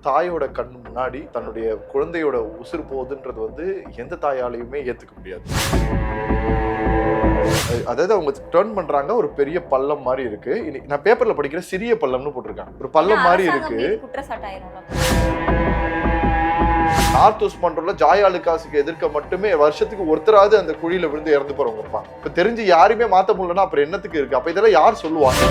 தாயோட கண் முன்னாடி தன்னுடைய குழந்தையோட உசுறு போகுதுன்றது வந்து எந்த தாயாலையுமே ஏத்துக்க முடியாது. அதாவது அவங்க டர்ன் பண்றாங்க, ஒரு பெரிய பள்ளம் மாதிரி இருக்கு. நான் பேப்பர்ல படிக்கிற சிறிய பள்ளம்னு போட்டிருக்காங்க. ஒரு பள்ளம் மாதிரி இருக்கு. நார்த் வெஸ்ட் மண்டோல ஜாய் அலுகாஸுக்கு எதிர்க்க மட்டுமே வருஷத்துக்கு ஒருத்தராவது அந்த குழியில விழுந்து இறந்து போறவங்க இருப்பாங்க. இப்ப தெரிஞ்சு யாருமே மாத்த முடியலன்னா அப்புறம் என்னத்துக்கு இருக்கு? அப்ப இதெல்லாம் யார் சொல்லுவாங்க?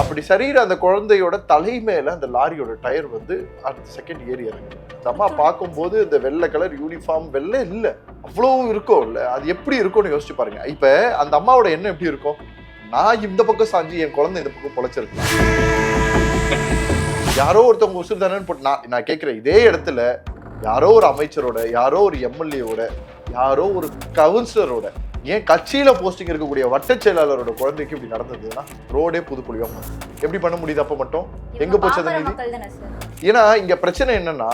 அப்படி சரியிற அந்த குழந்தையோட தலை மேல அந்த லாரியோட டயர் வந்து அடுத்த செகண்ட் ஏறி இறங்கு. அம்மா பார்க்கும்போது இந்த வெள்ளை கலர் யூனிஃபார்ம் வெள்ளை இல்ல, அவ்வளவு இருக்கும் இல்ல, அது எப்படி இருக்கும்னு யோசிச்சு பாருங்க. இப்ப அந்த அம்மாவோட எண்ணம் எப்படி இருக்கும்? நான் இந்த பக்கம் சாஞ்சி என் குழந்தை இந்த பக்கம் பொழைச்சிருக்கலாம். யாரோ ஒருத்தவங்க உசுறு தானேன்னு போட்டு நான் கேட்கிறேன், இதே இடத்துல யாரோ ஒரு அமைச்சரோட, யாரோ ஒரு எம்எல்ஏவோட, யாரோ ஒரு கவுன்சிலரோட, ஏன் கட்சியில போஸ்டிங் இருக்கக்கூடிய வட்ட செயலாளரோட குழந்தைக்கு இப்படி நடந்ததுன்னா ரோடே புதுப்புலியா எப்படி பண்ண முடியுது? அப்ப மட்டும் எங்க போச்சு அந்த நிதி? ஏன்னா இங்க பிரச்சனை என்னன்னா,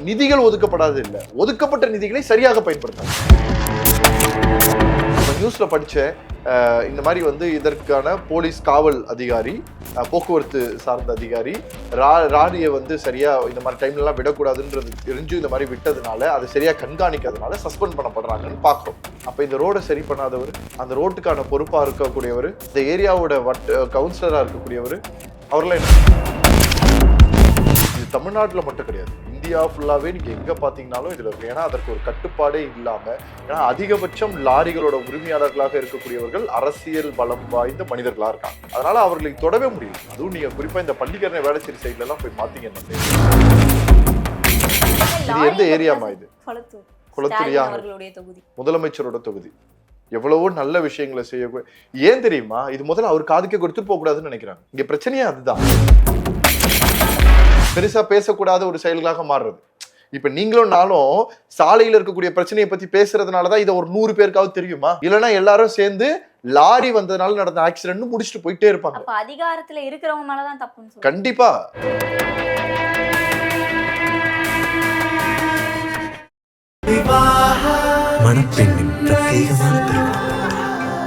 நிதிகள் ஒதுக்கப்படாது இல்ல, ஒதுக்கப்பட்ட நிதிகளை சரியாக பயன்படுத்தாங்க. நியூஸ்ல படிச்ச இந்த மாதிரி வந்து இதற்கான போலீஸ் காவல் அதிகாரி, போக்குவரத்து சார்ந்த அதிகாரி ராணியை வந்து சரியா இந்த மாதிரி டைம்ல எல்லாம் விடக்கூடாதுன்றது தெரிஞ்சு இந்த மாதிரி விட்டதுனால, அதை சரியா கண்காணிக்கிறதுனால சஸ்பெண்ட் பண்ணப்படுறாங்கன்னு பாக்குறோம். அப்ப இந்த ரோடை சரி பண்ணாதவர், அந்த ரோட்டுக்கான பொறுப்பா இருக்கக்கூடியவர், இந்த ஏரியாவோட கவுன்சிலரா இருக்கக்கூடியவர், அவரெல்லாம் என்ன? இது தமிழ்நாட்டுல மட்டும் கிடையாது, இந்தியா ஃபுல்லாவே நீங்க எங்க பாத்தீங்கன்னாலும் இதுல இருக்கு. ஏன்னா அதற்கு ஒரு கட்டுப்பாடே இல்லாம, ஏன்னா அதிகபட்சம் லாரிகளோட உரிமையாளர்களாக இருக்கக்கூடியவர்கள் அரசியல் பலம் வாய்ந்த மனிதர்களா இருக்காங்க. அதனால அவர்களை தொடவே முடியும். அதுவும் நீங்க குறிப்பா இந்த பள்ளிக்கரணை வேளச்சேரி சைட்ல எல்லாம் போய் பாத்தீங்கன்னா, இது எந்த ஏரியாமா? இது குளத்தூரியா? முதலமைச்சரோட தொகுதி. எவ்வளவோ நல்ல விஷயங்களை செய்ய. ஏன் தெரியுமா? இது முதல்ல அவர் காதுக்கே கொடுத்துட்டு போக கூடாதுன்னு நினைக்கிறாங்க. இங்க பிரச்சனையே அதுதான். பெருசா பேசக்கூடாத ஒரு செயல்களாக மாறுறது. இப்ப நீங்களும் நானும் சாலையில இருக்கக்கூடிய பிரச்சனையை பத்தி பேசுறதுனாலதான் இதை ஒரு 100 பேருக்காவது தெரியுமா? இல்லைன்னா எல்லாரும் சேர்ந்து லாரி வந்ததுனால நடந்த ஆக்சிடென்ட் முடிச்சுட்டு போயிட்டே இருப்பாங்க. அதிகாரத்துல இருக்கிறவங்க மேலதான் தப்பு. கண்டிப்பா. மணப்பெண்ணின் பிரத்யேகமான திருமணம்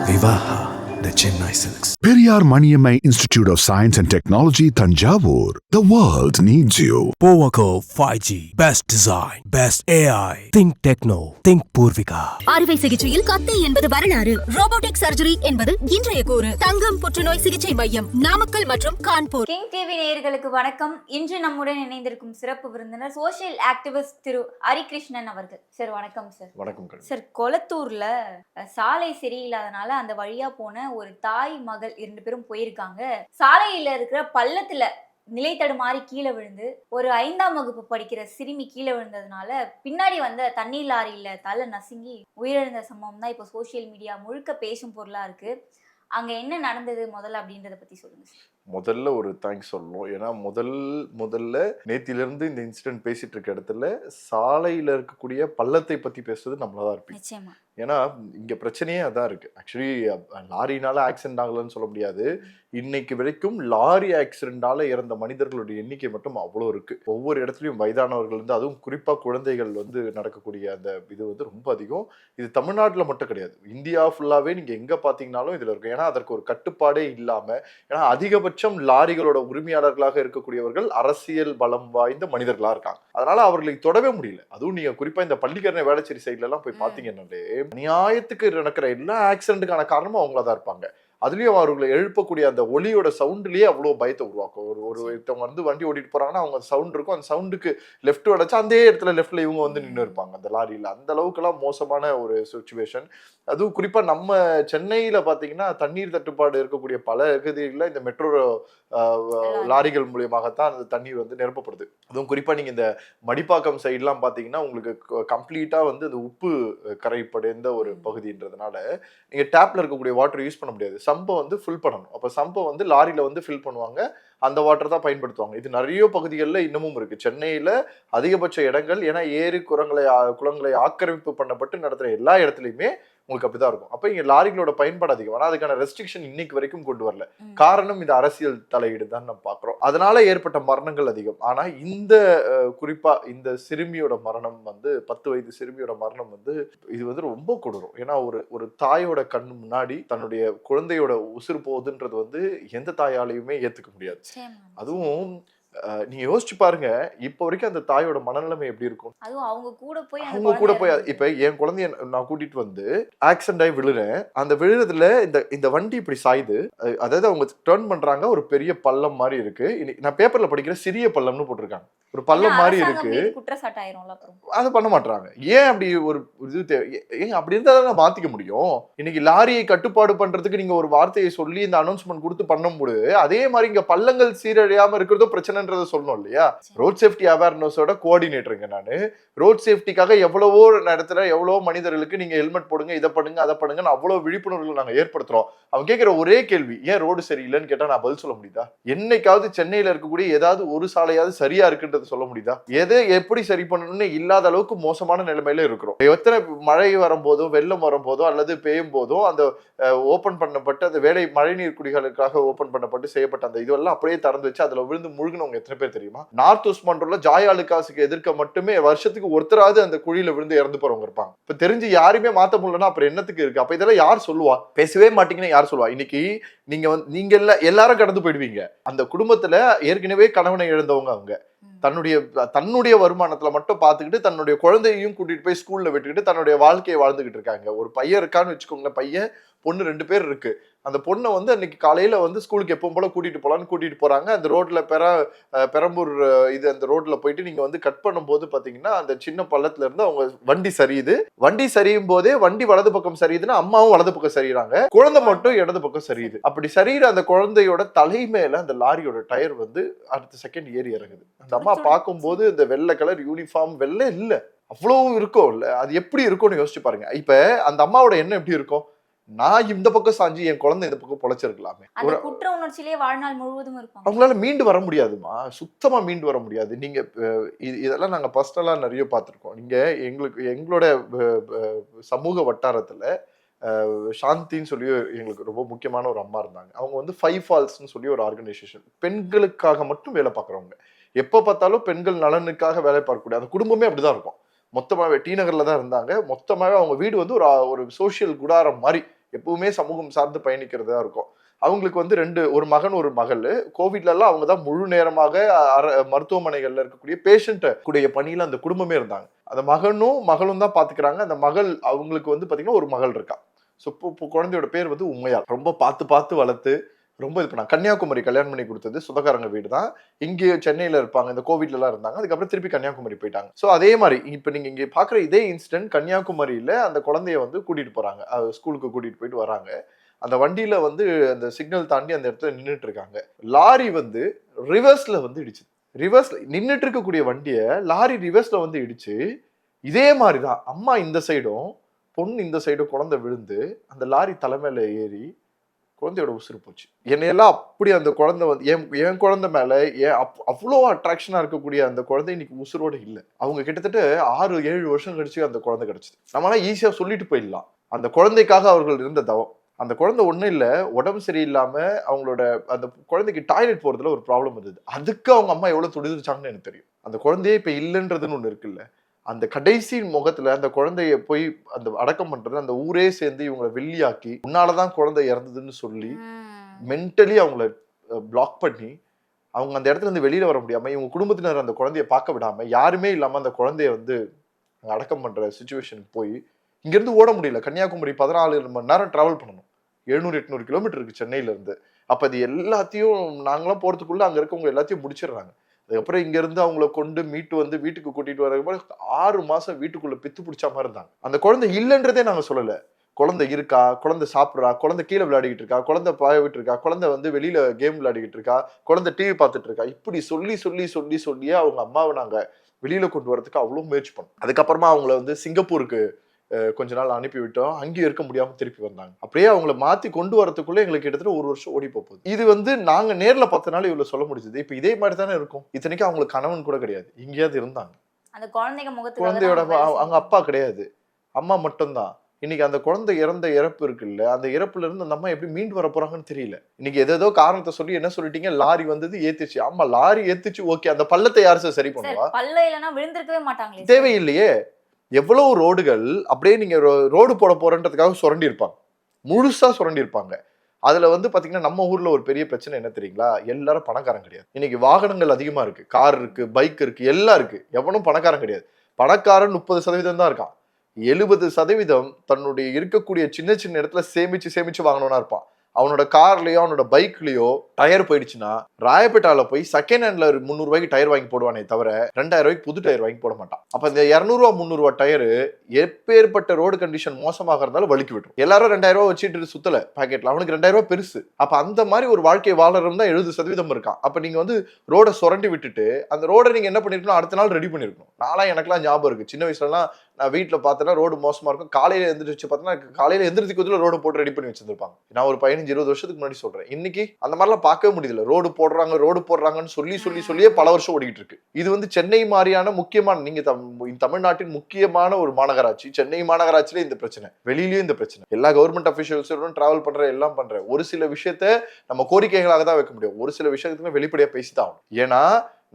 Vivaha, the Chennai Silks. Periyar Maniammai Institute of Science and Technology, Thanjavur. The world needs you. Powaco 5G, best design, best AI. Think Techno, think Purvika. அறுவை சிகிச்சையில் கத்தை என்பது வரலாறு, ரோபோட்டிக் சர்ஜரி என்பது இன்றைய கூறு. தங்கம் புற்றுநோய் சிகிச்சை மையம், நாமக்கல் மற்றும் கான்பூர். கிங் டிவி நேயர்களுக்கு வணக்கம். இன்று நம்முடன் இணைந்திருக்கும் சிறப்பு விருந்தினர் சோசியல் ஆக்டிவிஸ்ட் திரு ஹரிகிருஷ்ணன் அவர்கள். சார் வணக்கம். சார் வணக்கம். சார், கொளத்தூர்ல சாலை சரியில்லாதனால அந்த வழியா போன ஒரு தாய் மகள் 2 பேரும் போயிருக்காங்க. சாலையில இருக்கிற பள்ளத்துல நிலை தடுமாறி கீழே விழுந்து ஒரு 5ஆம் வகுப்பு படிக்கிற சிறுமி கீழே விழுந்ததுனால பின்னாடி வந்த தண்ணீர் லாரியில தலை நசுங்கி உயிரிழந்த சம்பவம் தான் இப்போ சோசியல் மீடியா முழுக்க பேசும் பொருளா இருக்கு. அங்க என்ன நடந்தது முதல்ல அப்படின்றத பத்தி சொல்லுங்க. முதல்ல ஒரு தேங்க்ஸ் சொல்லணும். ஏன்னா முதல்ல நேத்திலிருந்து இந்த இன்சிடென்ட் பேசிட்டு இருக்க இடத்துல சாலையில இருக்கக்கூடிய பள்ளத்தை பத்தி பேசுறது நம்மளதான் இருப்பீங்க. ஏன்னா இங்க பிரச்சனையே அதான் இருக்கு. ஆக்சுவலி லாரினால ஆக்சிடென்ட் ஆகலன்னு சொல்ல முடியாது. இன்னைக்கு வரைக்கும் லாரி ஆக்சிடென்டால இறந்த மனிதர்களுடைய எண்ணிக்கை மட்டும் அவ்வளோ இருக்கு. ஒவ்வொரு இடத்துலயும் வயதானவர்கள் வந்து, அதுவும் குறிப்பா குழந்தைகள் வந்து நடக்கக்கூடிய அந்த இது வந்து ரொம்ப அதிகம். இது தமிழ்நாட்டுல மட்டும் கிடையாது, இந்தியா ஃபுல்லாவே நீங்க எங்க பாத்தீங்கன்னாலும் இதுல இருக்கும். ஏன்னா அதற்கு ஒரு கட்டுப்பாடே இல்லாம, ஏன்னா அதிகபட்சம் லாரிகளோட உரிமையாளர்களாக இருக்கக்கூடியவர்கள் அரசியல் பலம் வாய்ந்த மனிதர்களா இருக்காங்க. அதனால அவர்களை தொடவே முடியல. அதுவும் நீங்க குறிப்பா இந்த பள்ளிக்கரணை வேளச்சேரி சைட்ல எல்லாம் போய் பாத்தீங்கன்னாலே நியாயத்துக்கு நடக்கிற எல்லா ஆக்சிடென்ட்டுக்கான காரணமும் அவங்களதான் இருப்பாங்க. அதுலயும் அவர்களை எழுப்பக்கூடிய அந்த ஒலியோட சவுண்ட்லயே அவ்வளவு பயத்தை உருவாக்கும். ஒருத்தவங்க வந்து வண்டி ஓட்டிட்டு போறாங்கன்னா அவங்க சவுண்ட் இருக்கும், அந்த சவுண்டுக்கு லெஃப்ட் அடைச்சா அந்த இடத்துல லெஃப்ட்ல இவங்க வந்து நின்று இருப்பாங்க அந்த லாரியில. அந்த அளவுக்கு எல்லாம் மோசமான ஒரு சிச்சுவேஷன். அதுவும் குறிப்பா நம்ம சென்னையில பாத்தீங்கன்னா தண்ணீர் தட்டுப்பாடு இருக்கக்கூடிய பல பகுதிகளில் இந்த மெட்ரோ லாரிகள் மூலியமாகத்தான் அந்த தண்ணீர் வந்து நிரப்பப்படுது. அதுவும் குறிப்பா நீங்க இந்த மடிப்பாக்கம் சைட்லாம் பாத்தீங்கன்னா உங்களுக்கு கம்ப்ளீட்டா வந்து அந்த உப்பு கரைப்படைந்த ஒரு பகுதின்றதுனால நீங்க டேப்ல இருக்கக்கூடிய வாட்டர் யூஸ் பண்ண முடியாது. சம்பை வந்து ஃபில் பண்ணணும். அப்ப சம்பை வந்து லாரியில வந்து ஃபில் பண்ணுவாங்க, அந்த வாட்டர் தான் பயன்படுத்துவாங்க. இது நிறைய பகுதிகளில் இன்னமும் இருக்கு. சென்னையில அதிகபட்ச இடங்கள், ஏன்னா ஏரி குளங்களை ஆக்கிரமிப்பு பண்ணப்பட்டு நடத்துற எல்லா இடத்துலையுமே உங்களுக்கு அப்படிதான் இருக்கும். அப்ப இங்க லாரிகளோட பயன்பாடு அதிகம். ஆனா அதுக்கான ரெஸ்ட்ரிக்ஷன் இன்னைக்கு வரைக்கும் கொண்டு வரல. காரணம் இந்த அரசியல் தலையீடு தான் நம்ம பாக்குறோம். அதனால ஏற்பட்ட மரணங்கள் அதிகம். ஆனா இந்த குறிப்பா இந்த சிறுமியோட மரணம் வந்து 10 வயது சிறுமியோட மரணம் வந்து இது வந்து ரொம்ப கொடூரம். ஏன்னா ஒரு தாயோட கண் முன்னாடி தன்னுடைய குழந்தையோட உசுறு போகுதுன்றது வந்து எந்த தாயாலையுமே ஏத்துக்க முடியாது. அதுவும் நீங்க யோசிச்சு பாருங்க, இப்போ வரைக்கும் அந்த தாயோட மனநிலைமை எப்படி இருக்கும்? அதுவும் அவங்க கூட போய் இப்ப என் குழந்தைய நான் கூட்டிட்டு வந்து ஆக்சிடென்ட் ஆகி விழுறேன். அந்த விழுறதுல இந்த வண்டி இப்படி சாயுது. அதாவது அவங்க டர்ன் பண்றாங்க, ஒரு பெரிய பள்ளம் மாதிரி இருக்கு. நான் பேப்பர்ல படிக்கிற சிறிய பள்ளம்னு போட்டிருக்காங்க. ஒரு பள்ளம் மாதிரி இருக்கு. அது பண்ண மாட்டாங்க. ஏன் அப்படி ஒரு இது ஏங்க அப்படி இருந்தா தான் மாத்திக்க முடியும். இன்னைக்கு லாரியை கட்டுப்பாடு பண்றதுக்கு நீங்க ஒரு வார்த்தையை சொல்லி இந்த அனௌன்ஸ்மெண்ட் கொடுத்து பண்ணும்போது, அதே மாதிரி இங்க பள்ளங்கள் சீரழியாம இருக்கிறதோ பிரச்சனைன்றதை சொல்லணும் இல்லையா? ரோட் சேஃப்டி அவேர்னஸோட கோஆர்டினேட்டருங்க நானு. ரோட் சேஃப்டிக்காக எவ்வளவோ இடத்துல எவ்வளவோ மனிதர்களுக்கு நீங்க ஹெல்மெட் போடுங்க, இதை பண்ணுங்க, அதை பண்ணுங்கன்னு அவ்வளவு விழிப்புணர்வுகள் நாங்க ஏற்படுத்துறோம். அவங்க கேட்கிற ஒரே கேள்வி, ஏன் ரோடு சரியில்லைன்னு கேட்டா நான் பதில் சொல்ல முடியுதா? என்னைக்காவது சென்னையில இருக்கக்கூடிய ஏதாவது ஒரு சாலையாவது சரியா இருக்குன்றது சொல்ல முடியுதா? எதை எப்படி சரி பண்ணணும்னு இல்லாத அளவுக்கு மோசமான நிலைமையில இருக்கிறோம். எத்தனை மழை வரும்போதோ வெள்ளம் வரும்போதோ அல்லது பெய்யும் போதோ அந்த ஓபன் பண்ணப்பட்டு அந்த வேலை மழைநீர் குடிகளுக்காக ஓபன் பண்ணப்பட்டு செய்யப்பட்ட அந்த இதுவெல்லாம் அப்படியே திறந்து வச்சு அதுல விழுந்து முழுகினவங்க எத்தனை பேர் தெரியுமா? நார்த் உஸ்மான்ல ஜாயாலுக்காசுக்கு எதிர்க்க மட்டுமே வருஷத்துக்கு ஒருத்தராவது அந்த குழியில விழுந்து இறந்து போறவங்க இருப்பாங்க. இப்ப தெரிஞ்சு யாருமே மாத்த முடியலன்னா அப்புறம் என்னத்துக்கு இருக்கு? அப்ப இதெல்லாம் யார் சொல்லுவா? பேசவே மாட்டீங்கன்னு யார் சொல்லுவா? இன்னைக்கு நீங்க எல்லாரும் கடந்து போயிடுவீங்க. அந்த குடும்பத்துல ஏற்கனவே கணவனை இழந்தவங்க அவங்க தன்னுடைய வருமானத்துல மட்டும் பாத்துக்கிட்டு தன்னுடைய குழந்தையையும் கூட்டிட்டு போய் ஸ்கூல்ல விட்டுக்கிட்டு தன்னுடைய வாழ்க்கையை வாழ்ந்துகிட்டு இருக்காங்க. ஒரு பையன் இருக்கான்னு வச்சுக்கோங்க, பையன் பொண்ணு 2 பேர் இருக்கு. அந்த பொண்ணை வந்து அன்னைக்கு காலையில வந்து ஸ்கூலுக்கு எப்பவும் போல கூட்டிட்டு போறாங்க. அந்த ரோட்ல பெரம்பூர் அந்த ரோட்ல போயிட்டு நீங்க வந்து கட் பண்ணும்போது பாத்தீங்கன்னா அந்த சின்ன பள்ளத்துல இருந்து அவங்க வண்டி சரியும் போதே வண்டி வலது பக்கம் சரியுதுன்னா அம்மாவும் வலது பக்கம் சரியுறாங்க, குழந்தை மட்டும் இடது பக்கம் சரியுது. அப்படி சரியிற அந்த குழந்தையோட தலை மேல அந்த லாரியோட டயர் வந்து அடுத்த செகண்ட் ஏறி இறங்குது. அந்த அம்மா பார்க்கும்போது இந்த வெள்ளை கலர் யூனிஃபார்ம் வெள்ளை இல்ல, அவ்வளவு இருக்கும் இல்ல, அது எப்படி இருக்கும்னு யோசிச்சு பாருங்க. இப்ப அந்த அம்மாவோட எண்ணம் எப்படி இருக்கும்? நான் இந்த பக்கம் சாஞ்சி என் குழந்தை இந்த பக்கம் பொழைச்சிருக்கலாமே. குற்ற உணர்ச்சியிலே வாழ்நாள் முழுவதும் இருக்கும். அவங்களால மீண்டு வர முடியாதுமா, சுத்தமா மீண்டு வர முடியாது. நீங்க இதெல்லாம் நாங்க பர்சனலா நிறைய பார்த்திருக்கோம். நீங்க எங்களோட சமூக வட்டாரத்துல சாந்தின்னு சொல்லி எங்களுக்கு ரொம்ப முக்கியமான ஒரு அம்மா இருந்தாங்க. அவங்க வந்து 5 ஃபால்ஸ்ன்னு சொல்லி ஒரு ஆர்கனைசேஷன், பெண்களுக்காக மட்டும் வேலை பார்க்குறவங்க. எப்போ பார்த்தாலும் பெண்கள் நலனுக்காக வேலை பார்க்கக்கூடிய அந்த குடும்பமே அப்படிதான் இருக்கும். மொத்தமாவே டி நகர்ல தான் இருந்தாங்க. மொத்தமாவே அவங்க வீடு வந்து ஒரு சோசியல் குடாரம் மாதிரி எப்பவுமே சமூகம் சார்ந்து பயணிக்கிறதா இருக்கும். அவங்களுக்கு வந்து ஒரு மகன் ஒரு மகள். கோவிட்ல எல்லாம் அவங்க தான் முழு நேரமாக மருத்துவமனைகள்ல இருக்கக்கூடிய பேஷண்ட் கூடிய பணியில அந்த குடும்பமே இருந்தாங்க. அந்த மகளும் தான் பாத்துக்கிறாங்க. அந்த மகள் அவங்களுக்கு வந்து பாத்தீங்கன்னா ஒரு மகள் இருக்கா. ஸோ இப்போ குழந்தையோட பேர் வந்து உண்மையார். ரொம்ப பார்த்து வளர்த்து ரொம்ப இது பண்ணாங்க. கன்னியாகுமரி கல்யாணம் பண்ணி கொடுத்தது சொந்தக்காரங்க வீடு தான். இங்கே சென்னையில இருப்பாங்க, இந்த கோவிட்ல எல்லாம் இருந்தாங்க. அதுக்கப்புறம் திருப்பி கன்னியாகுமரி போயிட்டாங்க. ஸோ அதே மாதிரி இப்ப நீங்க இங்க பாக்குற இதே இன்சிடென்ட் கன்னியாகுமரியில அந்த குழந்தைய வந்து கூட்டிட்டு போறாங்க, ஸ்கூலுக்கு கூட்டிட்டு போயிட்டு வராங்க. அந்த வண்டியில வந்து அந்த சிக்னல் தாண்டி அந்த இடத்துல நின்றுட்டு இருக்காங்க. லாரி வந்து ரிவர்ஸ்ல வந்து இடிச்சு, ரிவர்ஸ்ல நின்றுட்டு இருக்கக்கூடிய வண்டியை லாரி ரிவர்ஸ்ல வந்து இடிச்சு, இதே மாதிரிதான் அம்மா இந்த சைடும் பொண்ணு இந்த சைடும் குழந்தை விழுந்து அந்த லாரி தலைமையில ஏறி குழந்தையோட உசுறு போச்சு. என்னையெல்லாம் அப்படி அந்த குழந்தை வந்து என் குழந்தை மேல அவ்வளோ அட்ராக்ஷனா இருக்கக்கூடிய அந்த குழந்தை இன்னைக்கு உசுரோட இல்லை. அவங்க கிட்டத்தட்ட 6-7 வருஷம் கழிச்சு அந்த குழந்தை கிடைச்சது. நம்மளால ஈஸியா சொல்லிட்டு போயிடலாம். அந்த குழந்தைக்காக அவர்கள் இருந்த தவம். அந்த குழந்தை ஒன்றும் இல்லை, உடம்பு சரியில்லாம அவங்களோட அந்த குழந்தைக்கு டாய்லெட் போறதுல ஒரு ப்ராப்ளம் இருந்தது. அதுக்கு அவங்க அம்மா எவ்வளவு துடிதுடிச்சாங்கன்னு எனக்கு தெரியும். அந்த குழந்தையே இப்ப இல்லைன்றதுன்னு ஒண்ணு இருக்குல்ல, அந்த கடைசி முகத்துல அந்த குழந்தைய போய் அந்த அடக்கம் பண்றது, அந்த ஊரே சேர்ந்து இவங்களை வெள்ளியாக்கி உன்னாலதான் குழந்தை இறந்ததுன்னு சொல்லி மென்டலி அவங்கள பிளாக் பண்ணி அவங்க அந்த இடத்துல இருந்து வெளியில வர முடியாம இவங்க குடும்பத்தினர் அந்த குழந்தைய பார்க்க விடாம யாருமே இல்லாம அந்த குழந்தைய வந்து அடக்கம் பண்ற சுச்சுவேஷனுக்கு போய் இங்க இருந்து ஓட முடியல. கன்னியாகுமரி 14 மணி நேரம் டிராவல் பண்ணணும். 700-800 கிலோமீட்டர் இருக்கு சென்னையில இருந்து. அப்ப அது எல்லாத்தையும் நாங்களாம் போறதுக்குள்ள அங்க இருக்கவங்க எல்லாத்தையும் முடிச்சிடுறாங்க. அதுக்கப்புறம் இங்க இருந்து அவங்கள கொண்டு மீட்டு வந்து வீட்டுக்கு கூட்டிட்டு வர 6 மாசம் வீட்டுக்குள்ள பித்து பிடிச்ச மாதிரி இருந்தாங்க. அந்த குழந்தை இல்லைன்றதே நாங்க சொல்லல. குழந்தை இருக்கா, குழந்தை சாப்பிட்றா, குழந்தை கீழே விளையாடிக்கிட்டு இருக்கா, குழந்தை பாயவிட்டு இருக்கா, குழந்தை வந்து வெளியில கேம் விளையாடிக்கிட்டு இருக்கா, குழந்தை டிவி பார்த்துட்டு இருக்கா, இப்படி சொல்லியே அவங்க அம்மாவை நாங்க வெளியில கொண்டு வரதுக்கு அவ்வளவு முயற்சி பண்ணோம். அதுக்கப்புறமா அவங்கள வந்து சிங்கப்பூருக்கு கொஞ்ச நாள் அனுப்பி விட்டோம். அங்கேயும் இருக்க முடியாம திருப்பி வந்தாங்க. அப்படியே அவங்கள மாத்தி கொண்டு வரதுக்குள்ள எங்களுக்கு கிட்டத்தட்ட 1 வருஷம் ஓடி போகுது. இது வந்து நாங்க நேர்ல பார்த்தனால இவ்வளவு சொல்ல முடிஞ்சது. இப்ப இதே மாதிரி தானே இருக்கும். இத்தனைக்கும் அவங்களுக்கு கணவன் கூட கிடையாது, எங்கேயாவது இருந்தாங்க. அந்த குழந்தையோட அவங்க அப்பா கிடையாது, அம்மா மட்டும்தான். இன்னைக்கு அந்த குழந்தை இறப்பு இருக்குல்ல, அந்த இறப்புல இருந்து அந்த அம்மா எப்படி மீண்டு வர போறாங்கன்னு தெரியல. இன்னைக்கு ஏதோ காரணத்தை சொல்லி என்ன சொல்லிட்டீங்க, லாரி வந்தது ஏத்துச்சு. ஆமா லாரி ஏத்துச்சு, ஓகே. அந்த பள்ளத்தை யாரு சரி பண்ணுவா? விழுந்திருக்கவே மாட்டாங்க, தேவையில்லையே. எவ்வளவு ரோடுகள் அப்படியே நீங்க ரோடு போட போறன்றதுக்காக சுரண்டி இருப்பாங்க, முழுசா சுரண்டி இருப்பாங்க. அதுல வந்து பாத்தீங்கன்னா நம்ம ஊர்ல ஒரு பெரிய பிரச்சனை என்ன தெரியுங்களா, எல்லாரும் பணக்காரன் கிடையாது. இன்னைக்கு வாகனங்கள் அதிகமா இருக்கு, கார் இருக்கு, பைக் இருக்கு, எல்லாம் இருக்கு. எவனும் பணக்காரன் கிடையாது. பணக்காரன் 30% தான் இருக்கான். 70% தன்னுடைய இருக்கக்கூடிய சின்ன சின்ன இடத்துல சேமிச்சு வாங்கணும்னா இருப்பான். அவனோட கார்லயோ அவனோட பைக்லயோ டயர் போயிடுச்சுன்னா ராயப்பேட்டால போய் செகண்ட் ஹேண்ட்ல 300 ரூபாய்க்கு டயர் வாங்கி போடுவானே தவிர 2000 ரூபாய்க்கு புது டயர் வாங்கி போட மாட்டான். அப்ப இந்த 200 ரூபா 300 ரூபா டயரு எப்பேற்பட்ட ரோடு கண்டிஷன் மோசமாக இருந்தாலும் வலிக்கு விட்டுரும். எல்லாரும் 2000 ரூபாய் வச்சுட்டு சுத்தல பாக்கெட்ல, அவனுக்கு 2000 ரூபாய் பெருசு. அப்ப அந்த மாதிரி ஒரு வாழ்க்கை வாழறோம் தான் 70% இருக்கான். அப்ப நீங்க வந்து ரோட சுரண்டி விட்டுட்டு அந்த ரோட நீங்க என்ன பண்ணிருக்கணும், அடுத்த நாள் ரெடி பண்ணிருக்கணும். நான்லாம் எனக்குலாம் ஞாபகம் இருக்கு, சின்ன வயசுலலாம் நான் வீட்டுல பார்த்தேன்னா ரோடு மோசமா இருக்கும். காலையில எந்திரிச்சு பார்த்தா காலையில எந்திரிச்சு ரோடு போட்டு ரெடி பண்ணி வச்சிருப்பாங்க. நான் ஒரு 15-20 வருஷத்துக்கு முன்னாடி சொல்றேன். இன்னைக்கு அந்த மாதிரிலாம் பார்க்கவே முடியல. ரோடு போடுறாங்கன்னு சொல்லியே பல வருஷம் ஓடிக்கிட்டு இருக்கு. இது வந்து சென்னை மாதிரியான முக்கியமான, நீங்க தமிழ்நாட்டின் முக்கியமான ஒரு மாநகராட்சி. சென்னை மாநகராட்சியில இந்த பிரச்சனை, வெளியிலயும் இந்த பிரச்சனை. எல்லா கவர்மெண்ட் அபிஷியல்ஸோடும் டிராவல் பண்ற எல்லாம் பண்றேன். ஒரு சில விஷயத்த நம்ம கோரிக்கைகளாக தான் வைக்க முடியும், ஒரு சில விஷயத்துக்கு வெளிப்படையா பேசிதான் ஆகணும். ஏன்னா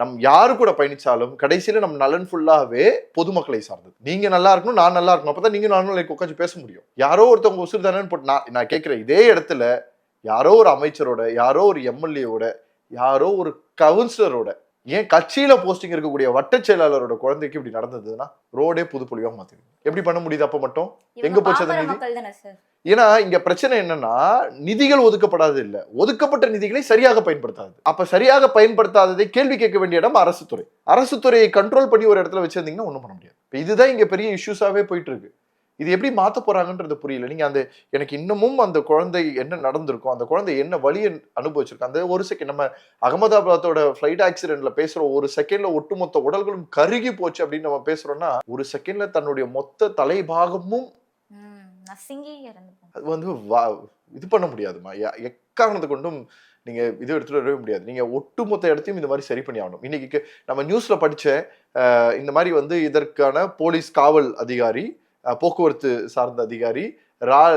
நம் யாரு கூட பயணிச்சாலும் கடைசியில நம்ம நலன் ஃபுல்லாவே பொதுமக்களை சார்ந்தது. நீங்க நல்லா இருக்கணும், நான் நல்லா இருக்கணும், அப்பதான் நீங்க நானும் உட்காந்து பேச முடியும். யாரோ ஒருத்தவங்க உசுறு தானேன்னு போட்டு நான் கேட்கிறேன், இதே இடத்துல யாரோ ஒரு அமைச்சரோட, யாரோ ஒரு எம்எல்ஏவோட, யாரோ ஒரு கவுன்சிலரோட, ஏன் கட்சியில போஸ்டிங் இருக்கக்கூடிய வட்ட செயலாளரோட குழந்தைக்கு இப்படி நடந்ததுன்னா ரோடே புதுப்பொலிவா மாத்திடுங்க. எப்படி பண்ண முடியுது? அப்ப மட்டும் எங்க போச்சது நிதி? ஏன்னா இங்க பிரச்சனை என்னன்னா, நிதிகள் ஒதுக்கப்படாது இல்ல, ஒதுக்கப்பட்ட நிதிகளை சரியாக பயன்படுத்தாது. அப்ப சரியாக பயன்படுத்தாததை கேள்வி கேட்க வேண்டிய இடம் அரசுத்துறை. அரசுத்துறையை கண்ட்ரோல் பண்ணி ஒரு இடத்துல வச்சிருந்தீங்கன்னா ஒண்ணும் பண்ண முடியாது. இதுதான் இங்க பெரிய இஷ்யூஸாவே போயிட்டு இருக்கு. இது எப்படி மாத்த போறாங்கன்றது புரியல. நீங்க அந்த எனக்கு இன்னமும் அந்த குழந்தை என்ன நடந்திருக்கும், அந்த குழந்தை என்ன வலியை அனுபவிச்சிருக்கும், அந்த ஒரு செகண்ட் நம்ம அகமதாபாத்தோட ஃபிளைட் ஆக்சிடென்ட்ல பேசுறோம், ஒரு செகண்ட்ல ஒட்டுமொத்த உடல்களும் கருகி போச்சு அப்படின்னு நம்ம பேசுறோம்னா, ஒரு செகண்ட்ல தன்னுடைய மொத்த தலைபாகமும் அது வந்து இது பண்ண முடியாதுமா. எக்காரணத்தை கொண்டும் நீங்க இது எடுத்துட்டு வரவே முடியாது. நீங்க ஒட்டுமொத்த இடத்தையும் இந்த மாதிரி சரி பண்ணி ஆகணும். இன்னைக்கு நம்ம நியூஸ்ல படிச்ச இந்த மாதிரி வந்து இதற்கான போலீஸ் காவல் அதிகாரி, போக்குவரத்து சார்ந்த அதிகாரி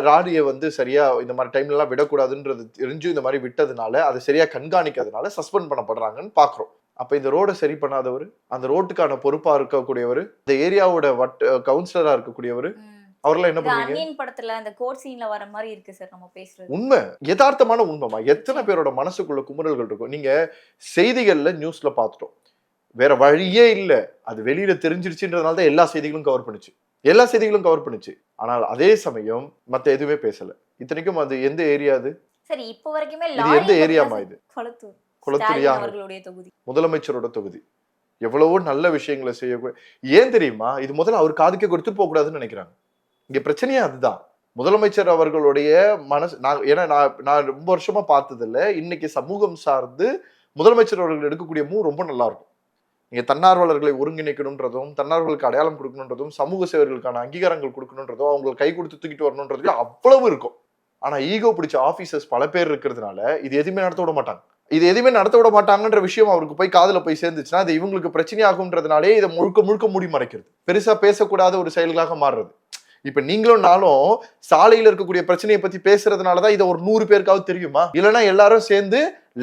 ராணியை வந்து சரியா இந்த மாதிரி டைம்ல எல்லாம் விடக்கூடாதுன்றது தெரிஞ்சு இந்த மாதிரி விட்டதுனால, அதை சரியா கண்காணிக்காதனால சஸ்பெண்ட் பண்ணப்படுறாங்கன்னு பாக்குறோம். அப்ப இந்த ரோட சரி பண்ணாதவர், அந்த ரோட்டுக்கான பொறுப்பா இருக்கக்கூடியவர், இந்த ஏரியாவோட கவுன்சிலரா இருக்கக்கூடியவர், அவரெல்லாம் என்ன பண்ணுவீங்க? அன்னியன் படத்துல அந்த கோட் சீன்ல வர மாதிரி இருக்கு சார் நம்ம பேசுறது. உண்மை, யதார்த்தமான உண்மைமா. எத்தனை பேரோட மனசுக்குள்ள குமுறல்கள் இருக்கும். நீங்க செய்திகள்ல நியூஸ்ல பார்த்துட்டோம், வேற வழியே இல்ல, அது வெளியில தெரிஞ்சிருச்சுன்றதுனால தான் எல்லா செய்திகளும் கவர் பண்ணுச்சு. ஆனால் அதே சமயம் மத்த எதுவுமே பேசல. இத்தனைக்கும் அது எந்த ஏரியா? அது சரி, இப்போ வரைக்குமே எந்த ஏரியாமா? இது கொளத்தூர் அவர்களுடைய தொகுதி, முதலமைச்சரோட தொகுதி. எவ்வளவோ நல்ல விஷயங்களை செய்ய. ஏன் தெரியுமா? இது முதல்ல அவர் காதுக்கே கொடுத்துட்டு போக கூடாதுன்னு நினைக்கிறாங்க. இங்க பிரச்சனையே அதுதான். முதலமைச்சர் அவர்களுடைய மனசு, ஏன்னா நான் ரொம்ப வருஷமா பார்த்தது இல்ல, இன்னைக்கு சமூகம் சார்ந்து முதலமைச்சர் அவர்கள் எடுக்கக்கூடிய ரொம்ப நல்லா இருக்கும். நீங்க தன்னார்வலர்களை ஒருங்கிணைக்கணும்ன்றதும், தன்னார்வர்களுக்கு அடையாளம் கொடுக்கணுன்றதும், சமூக சேவர்களுக்கான அங்கீகாரங்கள் கொடுக்கணுன்றதும், அவங்களுக்கு கை கொடுத்து தூக்கிட்டு வரணுன்றதுல அவ்வளவு இருக்கும். ஆனா ஈகோ பிடிச்ச ஆபீசர்ஸ் பல பேர் இருக்கிறதுனால இது எதுவுமே நடத்த விட மாட்டாங்கன்ற விஷயம் அவருக்கு போய் காதுல போய் சேர்ந்துச்சுன்னா அது இவங்களுக்கு பிரச்சனை ஆகும்ன்றதுனாலே இதை முழுக்க மூடி மறைக்கிறது, பெருசா பேசக்கூடாத ஒரு செயல்களாக மாறுறது. இப்ப நீங்களும் நானும் சாலையில இருக்கக்கூடிய பிரச்சனையை பத்தி பேசுறதுனாலதான் இதை ஒரு 100 பேருக்காவது தெரியுமா? இல்லைன்னா எல்லாரும் சேர்ந்து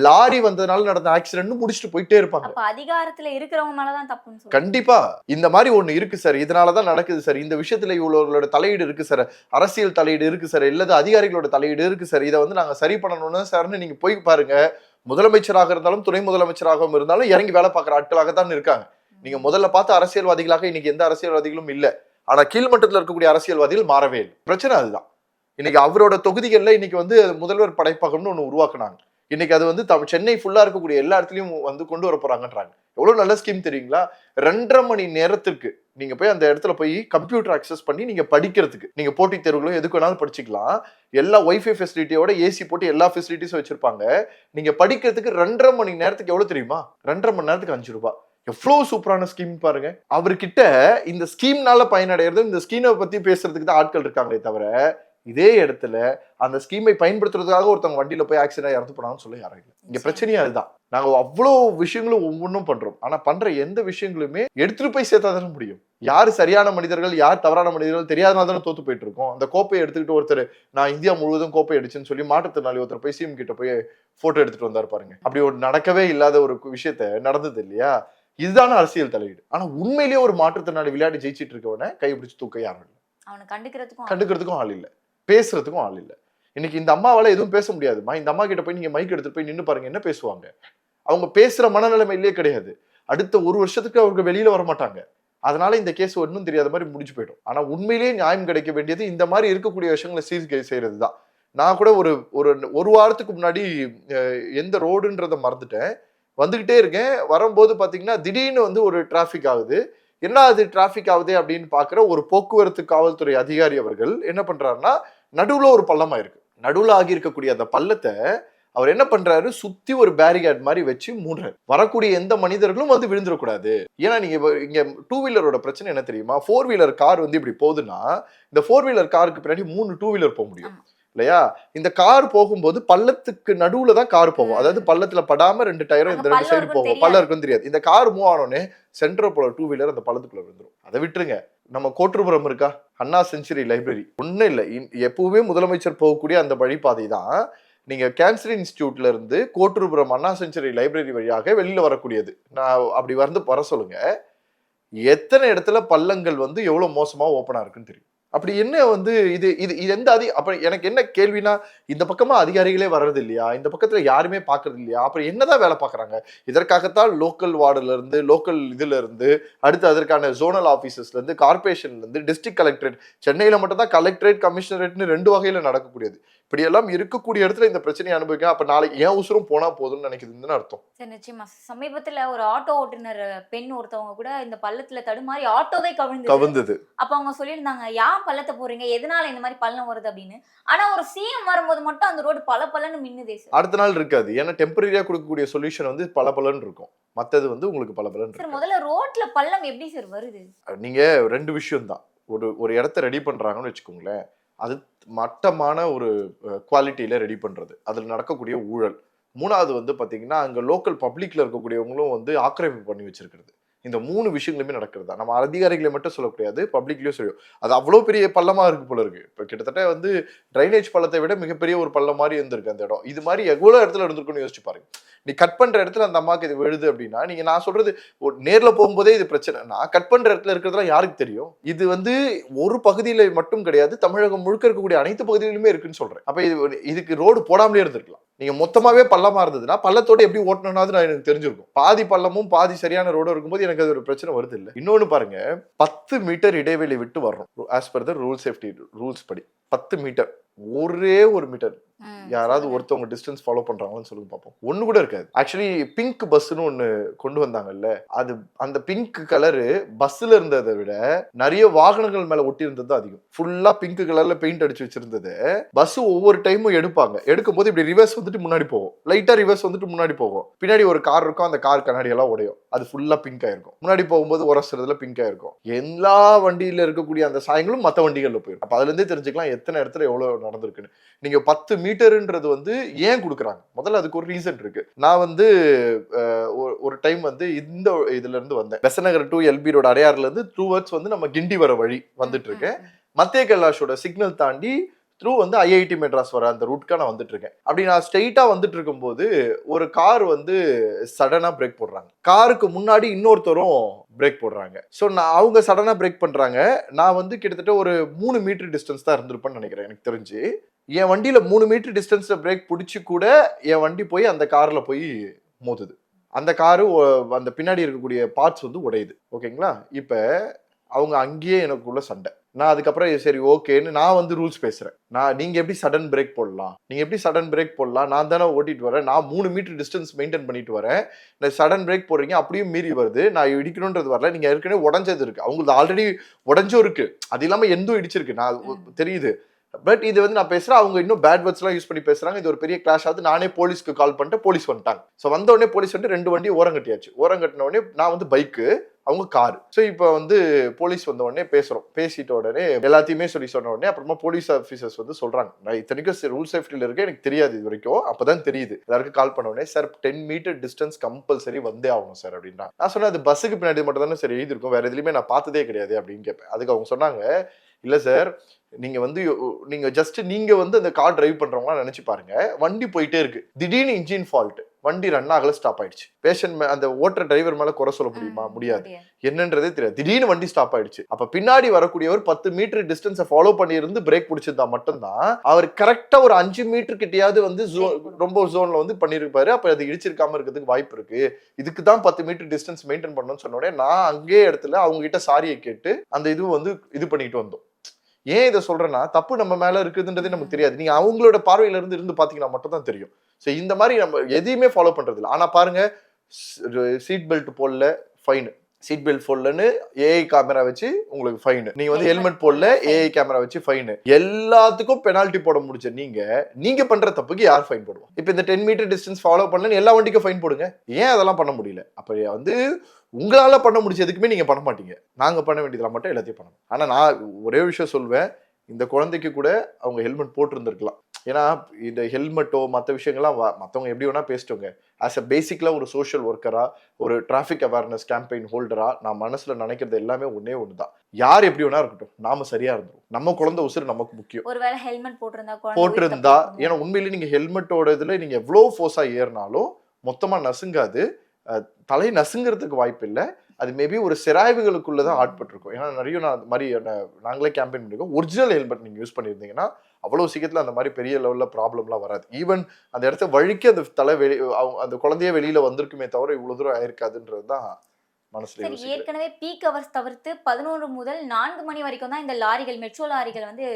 லாரி வந்ததுனால நடந்த ஆக்சிடென்ட் முடிச்சுட்டு போயிட்டே இருப்பாங்க. அதிகாரத்துல இருக்கிறவங்க மேலதான் தப்புன்னு. கண்டிப்பா இந்த மாதிரி ஒண்ணு இருக்கு சார், இதனாலதான் நடக்குது சார், இந்த விஷயத்துல இவ்வளோட தலையீடு இருக்கு சார், அரசியல் தலையீடு இருக்கு சார், இல்லது அதிகாரிகளோட தலையீடு இருக்கு சார், இதை வந்து நாங்க சரி பண்ணணும்னு சார்னு நீங்க போய் பாருங்க. முதலமைச்சராக இருந்தாலும் துணை முதலமைச்சராகவும் இருந்தாலும் இறங்கி வேலை பார்க்குற ஆட்களாக தான் இருக்காங்க. நீங்க முதல்ல பார்த்த அரசியல்வாதிகளாக இன்னைக்கு எந்த அரசியல்வாதிகளும் இல்ல. ஆனா கீழ்மட்டத்தில் இருக்கக்கூடிய அரசியல்வாதிகள் மாறவே இல்லை. பிரச்சனை அதுதான். இன்னைக்கு அவரோட தொகுதிகள்ல இன்னைக்கு வந்து முதல்வர் படைப்பகம்னு ஒண்ணு உருவாக்குனாங்க. இன்னைக்கு அது வந்து சென்னை ஃபுல்லா இருக்கக்கூடிய எல்லா இடத்துலயும் வந்து கொண்டு வர போறாங்கன்றாங்க. எவ்வளவு நல்ல ஸ்கீம் தெரியுங்களா? 2.5 மணி நேரத்திற்கு நீங்க போய் அந்த இடத்துல போய் கம்ப்யூட்டர் அக்சஸ் பண்ணி நீங்க படிக்கிறதுக்கு, நீங்க போட்டித் தேர்வுகளும் எதுக்கு வேணாலும் படிச்சுக்கலாம். எல்லா வைஃபை ஃபெசிலிட்டியோட ஏசி போட்டு எல்லா ஃபெசிலிட்டிஸும் வச்சிருப்பாங்க. நீங்க படிக்கிறதுக்கு 2.5 மணி நேரத்துக்கு எவ்வளவு தெரியுமா? 2.5 மணி நேரத்துக்கு 5 ரூபாய். எவ்வளவு சூப்பரான ஸ்கீம் பாருங்க. அவர்கிட்ட இந்த ஸ்கீம்னால பயனடைறது, இந்த ஸ்கீமை பத்தி பேசுறதுக்கு தான் ஆட்கள் இருக்காங்களே தவிர, இதே இடத்துல அந்த ஸ்கீமை பயன்படுத்துறதுக்காக ஒருத்தவங்க வண்டியில போய் ஆக்சிடென்ட் இறந்து போனாங்கன்னு சொல்ல யாரும் இல்லை. இங்க பிரச்சனையா அதுதான். நாங்க அவ்வளோ விஷயங்களும் ஒவ்வொன்றும் பண்றோம். ஆனா பண்ற எந்த விஷயங்களுமே எடுத்துட்டு போய் சேர்த்தாதானே முடியும். யாரு சரியான மனிதர்கள், யார் தவறான மனிதர்கள் தெரியாதனால தானே தோத்து போயிட்டு இருக்கோம். அந்த கோப்பையை எடுத்துக்கிட்டு ஒருத்தர் நான் இந்தியா முழுவதும் கோப்பை அடிச்சுன்னு சொல்லி மாற்றுத்திறனாளி ஒருத்தர் போய் சிஎம் கிட்ட போய் போட்டோ எடுத்துட்டு வந்தாரு பாருங்க. அப்படி ஒரு நடக்கவே இல்லாத ஒரு விஷயத்த நடந்தது இல்லையா? இதுதான அரசியல் தலையீடு. ஆனா உண்மையிலேயே ஒரு மாற்றுத்திறனாளி விளையாடி ஜெயிச்சிட்டு இருக்கவன கைப்பிடிச்சு தூக்க யாரும் இல்லை. அவனை கண்டுக்கிறதுக்கும் ஆள் இல்லை, பேசுறதுக்கும் ஆள் இல்லை. இன்னைக்கு இந்த அம்மாவால எதுவும் பேச முடியாதுமா. இந்த அம்மா கிட்ட போய் நீங்க மைக் எடுத்துட்டு போய் நின்று பாருங்க, என்ன பேசுவாங்க? அவங்க பேசுற மனநிலைமையிலே கிடையாது. அடுத்த 1 வருஷத்துக்கு அவங்க வெளியில வர மாட்டாங்க. அதனால இந்த கேஸ் ஒன்றும் தெரியாத மாதிரி முடிஞ்சு போயிடும். ஆனா உண்மையிலேயே நியாயம் கிடைக்க வேண்டியது இந்த மாதிரி இருக்கக்கூடிய விஷயங்களை சீர்கை செய்யறது தான். நான் கூட ஒரு வாரத்துக்கு முன்னாடி எந்த ரோடுன்றதை மறந்துட்டேன், வந்துகிட்டே இருக்கேன். வரும்போது பாத்தீங்கன்னா திடீர்னு வந்து ஒரு டிராபிக் ஆகுது. என்ன அது டிராபிக் ஆகுது அப்படின்னு பாக்குற ஒரு போக்குவரத்து காவல்துறை அதிகாரி அவர்கள் என்ன பண்றாருன்னா, நடுவுல ஒரு பள்ளமா இருக்கு. நடுவுல ஆகி இருக்கக்கூடிய அந்த பள்ளத்தை அவர் என்ன பண்றாரு, சுத்தி ஒரு பேரிகேட் மாதிரி வச்சு மூடுறாரு. வரக்கூடிய எந்த மனிதர்களும் வந்து விழுந்துடக்கூடாது. ஏன்னா நீங்க இங்க 2 வீலரோட பிரச்சனை என்ன தெரியுமா, 4 வீலர் கார் வந்து இப்படி போகுதுன்னா இந்த 4 வீலர் காருக்கு பின்னாடி 3 2 வீலர் போக முடியும் இல்லையா? இந்த கார் போகும்போது பள்ளத்துக்கு நடுவுல தான் கார் போகும். அதாவது பள்ளத்துல படாம 2 டயரும் இந்த 2 சைடு போகும். பள்ளம் இருக்குன்னு தெரியாது. இந்த கார் மூவ் ஆனோடனே சென்டர் போல 2 வீலர் அந்த பள்ளத்துக்குள்ள விழுந்துரும். அதை விட்டுருங்க. நம்ம கோட்டுபுரம் இருக்கா, அண்ணா செஞ்சுரி லைப்ரரி, ஒன்னும் இல்லை, எப்பவுமே முதலமைச்சர் போகக்கூடிய அந்த வழிபாதை தான். நீங்க கேன்சர் இன்ஸ்டிடியூட்ல இருந்து கோட்டுபுரம் அண்ணா செஞ்சுரி லைப்ரரி வழியாக வெளியில வரக்கூடியது. நான் அப்படி வர சொல்லுங்க, எத்தனை இடத்துல பள்ளங்கள் வந்து எவ்வளவு மோசமா ஓப்பனா இருக்குன்னு தெரியும். அப்படி என்ன வந்து இது இது எந்த அப்ப எனக்கு என்ன கேள்வினா, இந்த பக்கமா அதிகாரிகளே வர்றது இல்லையா, இந்த பக்கத்துல யாருமே பாக்குறது இல்லையா, அப்புறம் என்னதான் வேலை பாக்குறாங்க? இதற்காகத்தான் லோக்கல் வார்டுல இருந்து, லோக்கல் இதுல இருந்து, அடுத்து அதற்கான ஜோனல் ஆபீசஸ்ல இருந்து, கார்பரேஷன்ல இருந்து, டிஸ்ட்ரிக்ட் கலெக்டரேட், சென்னையில மட்டும் தான் கலெக்டரேட் கமிஷனரேட்னு 2 வகையில நடக்கக்கூடியது. இப்படி எல்லாம் இருக்கக்கூடிய இடத்துல இந்த பிரச்சனையை அனுபவிக்க, அப்ப நாளைக்கு ஏன் உசுரும் போனா போதும்னு நினைக்குதுன்னு அர்த்தம். சரி, நிச்சயமா. சமீபத்துல ஒரு ஆட்டோ ஓட்டுநர் பெண் ஒருத்தவங்க கூட இந்த பள்ளத்துல தடுமாறி ஆட்டோவே கவிழ்ந்தது. அப்ப அவங்க சொல்லியிருந்தாங்க, ஏன் பள்ளத்தை போறீங்க, எதனால இந்த மாதிரி பள்ளம் வருது அப்படின்னு. ஆனா ஒரு சிஎம் வரும்போது மட்டும் அந்த ரோடு பளபளன்னு மின்னுதே சார். அடுத்த நாள் இருக்காது. ஏன்னா டெம்பரரியா கொடுக்கக்கூடிய சொல்யூஷன் வந்து பளபளன்னு இருக்கும், மத்தது வந்து உங்களுக்கு பளபளன்னு சார். முதல்ல ரோட்ல பள்ளம் எப்படி சார் வருது? நீங்க 2 விஷயம் தான். ஒரு இடத்த ரெடி பண்றாங்கன்னு வச்சுக்கோங்களேன், அது மட்டமான ஒரு குவாலிட்டியில ரெடி பண்றது, அதுல நடக்கக்கூடிய ஊழல். 3வது வந்து பாத்தீங்கன்னா அங்க லோக்கல் பப்ளிக்ல இருக்கக்கூடியவங்களும் வந்து ஆக்கிரமிப்பு பண்ணி வச்சிருக்கிறது. இந்த 3 விஷயங்களுமே நடக்கிறது தான். நம்ம அதிகாரிகளை மட்டும் சொல்லக்கூடாது, பப்ளிக்லயும் சொல்லுவோம். அது அவ்வளவு பெரிய பள்ளமா இருக்கு போல இருக்கு. இப்ப கிட்டத்தட்ட வந்து டிரைனேஜ் பள்ளத்தை விட மிகப்பெரிய ஒரு பள்ளம் மாதிரி இருந்திருக்கு அந்த இடம். இது மாதிரி எவ்வளவு இடத்துல இருந்திருக்குன்னு யோசிச்சு பாருங்க. நீ கட் பண்ற இடத்துல அந்த அம்மாக்கு இது விழுது அப்படின்னா, நீங்க நான் சொல்றது நேர்ல போகும்போதே இது பிரச்சனைனா, கட் பண்ற இடத்துல இருக்கிறதுலாம் யாருக்கு தெரியும்? இது வந்து ஒரு பகுதியில மட்டும் கிடையாது, தமிழகம் முழுக்க இருக்கக்கூடிய அனைத்து பகுதிகளிலுமே இருக்குன்னு சொல்றேன். அப்ப இதுக்கு ரோடு போடாமலே இருந்திருக்கலாம். நீங்க மொத்தமாவே பள்ளமா இருந்ததுன்னா பள்ளத்தோட எப்படி ஓட்டணும்னாவது நான் எனக்கு தெரிஞ்சிருக்கும். பாதி பள்ளமும் பாதி சரியான ரோடும் இருக்கும்போது எனக்கு அது ஒரு பிரச்சனை வருது இல்ல. இன்னொன்னு பாருங்க, 10 மீட்டர் இடைவெளி விட்டு வர்றோம். As per the rule safety rules படி 10 மீட்டர், ஒரே ஒரு மீட்டர் யாராவது ஒருத்தவங்க டிஸ்டன்ஸ் ஃபாலோ பண்றாங்கன்னு சொல்லுங்க பாப்போம். ஒண்ணு கூட இருக்காது. ஆக்சுவலி பிங்க் பஸ்ன்னு ஒண்ணு கொண்டு வந்தாங்கல்ல, அது அந்த பிங்க் கலரு பஸ்ல இருந்ததை விட நிறைய வாகனங்கள் மேல ஒட்டி இருந்தது அதிகம். ஃபுல்லா பிங்க் கலர்ல பெயிண்ட் அடிச்சு வச்சிருந்தது. பஸ் ஒவ்வொரு டைமும் எடுக்கும் போது இப்படி ரிவர்ஸ் வந்துட்டு முன்னாடி போகும், லைட்டா ரிவர்ஸ் வந்துட்டு முன்னாடி போகும். பின்னாடி ஒரு கார் இருக்கும், அந்த கார் கண்ணாடி எல்லாம் உடையும், அது ஃபுல்லா பிங்க் ஆயிருக்கும். முன்னாடி போகும்போது உரசுறதுல பிங்க் ஆயிருக்கும். எல்லா வண்டியில இருக்கக்கூடிய அந்த சாயங்களும் மத்த வண்டிகள்ல போயிடும். அப்ப அதுல இருந்தே தெரிஞ்சுக்கலாம் எத்தனை இடத்துல எவ்வளவு நடந்திருக்குன்னு. நீங்க 10 மீட்டர்ன்றது வந்து ஏன் கொடுக்குறாங்க? முதல்ல அதுக்கு ஒரு ரீசன் இருக்கு. நான் வந்து ஒரு டைம் வந்து இந்த இதுல இருந்து வந்தேன், பெசநகர் டு எல்பி ரோடு அடையாறுல இருந்து டுவர்ட்ஸ் வந்து நம்ம கிண்டி வர வழி வந்துட்டு இருக்கேன். மத்திய கைலாஷோட சிக்னல் தாண்டி த்ரூ வந்து ஐஐடி மெட்ராஸ் வர அந்த ரூட்கா நான் வந்துட்டு இருக்கேன். அப்படி நான் ஸ்ட்ரெயிட்டா வந்துட்டு இருக்கும் போது ஒரு கார் வந்து சடனா பிரேக் போடுறாங்க. காருக்கு முன்னாடி இன்னொருத்தரும் பிரேக் போடுறாங்க. ஸோ அவங்க சடனா பிரேக் பண்றாங்க. நான் வந்து கிட்டத்தட்ட ஒரு 3 மீட்டர் டிஸ்டன்ஸ் தான் இருந்திருப்பேன்னு நினைக்கிறேன். எனக்கு தெரிஞ்சு என் வண்டியில 3 மீட்டர் டிஸ்டன்ஸ்ல பிரேக் பிடிச்சி கூட என் வண்டி போய் அந்த கார்ல போய் மோதுது. அந்த காரு அந்த பின்னாடி இருக்கக்கூடிய பார்ட்ஸ் வந்து உடையுது. ஓகேங்களா? இப்ப அவங்க அங்கேயே எனக்குள்ள சண்டை. நான் அதுக்கப்புறம் சரி ஓகேன்னு நான் வந்து ரூல்ஸ் பேசுறேன். நீங்க எப்படி சடன் பிரேக் போடலாம், நான் தானே ஓட்டிட்டு வரேன், நான் 3 மீட்டர் டிஸ்டன்ஸ் மெயின்டைன் பண்ணிட்டு வரேன், நான் சடன் பிரேக் போடுறீங்க, அப்படியும் மீறி வருது, நான் இடிக்கணும்ன்றது வரல, நீங்க ஏற்கனவே உடஞ்சது இருக்கு, அவங்களுக்கு ஆல்ரெடி உடஞ்சும் இருக்கு, அது இல்லாம எந்தும் இடிச்சிருக்கு, நான் தெரியுது. பட் இது வந்து நான் பேசுறேன், அவங்க இன்னும் பேட் வேர்ட்ஸ் எல்லாம் யூஸ் பண்ணி பேசுறாங்க. இது ஒரு பெரிய கிளாஷ் ஆகுது. நானே போலீஸ்க்கு கால் பண்ணிட்டு போலீஸ் வந்துட்டாங்க. ஸோ வந்த உடனே போலீஸ் வந்து 2 வண்டி ஓரம் கட்டியாச்சு. ஓரம் கட்டின உடனே நான் வந்து பைக்கு, அவங்க காரு. ஸோ இப்போ வந்து போலீஸ் வந்த உடனே பேசுறோம். பேசிட்ட உடனே எல்லாத்தையுமே சொன்ன உடனே அப்புறமா போலீஸ் ஆஃபீஸர்ஸ் வந்து சொல்றாங்க, நான் இத்தனைக்கும் ரூல் சேஃப்டியில் இருக்க எனக்கு தெரியாது இது வரைக்கும், அப்பதான் தெரியுது. எல்லாருக்கும் கால் பண்ண உடனே சார் 10 மீட்டர் டிஸ்டன்ஸ் கம்பல்சரி வந்தே ஆகணும் சார் அப்படின்னா. நான் சொன்னேன் அது பஸ்ஸுக்கு பின்னாடி மட்டும் தானே சார் எழுதிருக்கும், வேற எதுலையுமே நான் பார்த்ததே கிடையாது அப்படின்னு கேட்பேன். அதுக்கு அவங்க சொன்னாங்க, இல்ல சார் நீங்க வந்து அந்த கார் டிரைவ் பண்றவங்களா நினைச்சு பாருங்க, வண்டி போயிட்டே இருக்கு, திடீர்னு இன்ஜின் ஃபால்ட், வண்டி ரன் ஆகல, ஸ்டாப் ஆயிடுச்சு. பேஷண்ட் அந்த ஓட்டுற டிரைவர் மேல குறை சொல்ல முடியுமா? முடியாது. என்னன்றதே தெரியாது. திடீர்னு வண்டி ஸ்டாப் ஆயிடுச்சு. அப்ப பின்னாடி வரக்கூடியவர் 10 மீட்டர் டிஸ்டன்ஸை ஃபாலோ பண்ணி இருந்து பிரேக் பிடிச்சிருந்தா மட்டும்தான் அவர் கரெக்டா ஒரு 5 மீட்டர் கிட்டயாவது வந்து ரொம்ப ஜோன்ல வந்து பண்ணிருப்பாரு. அப்ப அது இடிச்சிருக்காம இருக்கிறதுக்கு வாய்ப்பு இருக்கு. இதுக்கு தான் 10 மீட்டர் டிஸ்டன்ஸ் மெயின்டைன் பண்ணணும்னு சொன்ன உடனே நான் அங்கே இடத்துல அவங்க கிட்ட சாரியை கேட்டு அந்த இது வந்து இது பண்ணிட்டு வந்தோம். ஏன் இதை சொல்றேன்னா, தப்பு நம்ம மேல இருக்குதுன்றதே நமக்கு தெரியாது. நீங்க அவங்களோட பார்வையில இருந்து பாத்தீங்கன்னா மட்டும் தான் தெரியும். சோ இந்த மாதிரி நம்ம எதையுமே ஃபாலோ பண்றது இல்லை. ஆனா பாருங்க, சீட் பெல்ட் போடல ஃபைன், சீட் பெல்ட் போடலன்னு ஏஐ கேமரா வச்சு உங்களுக்கு ஃபைன், நீங்க வந்து ஹெல்மெட் போடல ஏஐ கேமரா வச்சு ஃபைன், எல்லாத்துக்கும் பெனால்டி போட முடிச்ச நீங்க பண்ற தப்புக்கு யார் ஃபைன் போடுவோம்? இப்ப இந்த 10 மீட்டர் டிஸ்டன்ஸ் ஃபாலோ பண்ணலன்னு எல்லா வண்டிக்கும் ஃபைன் போடுங்க. ஏன் அதெல்லாம் பண்ண முடியல? அப்ப வந்து உங்களால பண்ண முடிச்ச எதுக்குமே நீங்க பண்ண மாட்டீங்க. நாங்க பண்ண வேண்டியதுல மட்டும் எல்லாத்தையும் பண்ணணும். ஆனா நான் ஒரே விஷயம் சொல்வேன், இந்த குழந்தைக்கு கூட அவங்க ஹெல்மெட் போட்டு இருந்திருக்கலாம். ஏன்னா இந்த ஹெல்மெட்டோ மற்ற விஷயங்கள்லாம் மற்றவங்க எப்படி வேணா பேசிட்டோங்க. ஆஸ் அ பேசிக்கலா ஒரு சோஷியல் ஒர்க்கரா, ஒரு டிராஃபிக் அவேர்னஸ் கேம்பெயின் ஹோல்டரா நான் மனசுல நினைக்கிறது எல்லாமே ஒன்னே ஒண்ணுதான். யார் எப்படி வேணா இருக்கட்டும், நாம சரியா இருந்தோம். நம்ம குழந்தை உசுறு நமக்கு முக்கியம். ஒருவேளை ஹெல்மெட் போட்டிருந்தா, ஏன்னா உண்மையிலேயே நீங்க ஹெல்மெட்டோட இதுல நீங்க எவ்வளவு ஃபோர்ஸா ஏறினாலும் மொத்தமா நசுங்காது. தலை நசுங்கிறதுக்கு வாய்ப்பு இல்லை. அது மேபி ஒரு சிராய்வுகளுக்குள்ளதான் ஆட்பட்டிருக்கும். ஏன்னா நிறைய மாதிரி நாங்களே கேம்பெயின் பண்ணிருக்கோம். ஒரிஜினல் ஹெல்மெட் நீங்க யூஸ் பண்ணியிருந்தீங்கன்னா அவ்வளவு சீக்கிரத்துல அந்த மாதிரி பெரிய லெவல்ல ப்ராப்ளம்லாம் வராது. ஈவன் அந்த இடத்த வழிக்கு அந்த தலை அந்த குழந்தைய வெளியில வந்திருக்குமே தவிர இவ்வளவு தூரம் ஆயிருக்காதுன்றதுதான் மனசுல. ஏற்கனவே பீக் ஹவர்ஸ் தவிர்த்து 11 முதல் 4 மணி வரைக்கும் தான் இந்த லாரிகள், மெட்ரோ லாரிகள் வந்து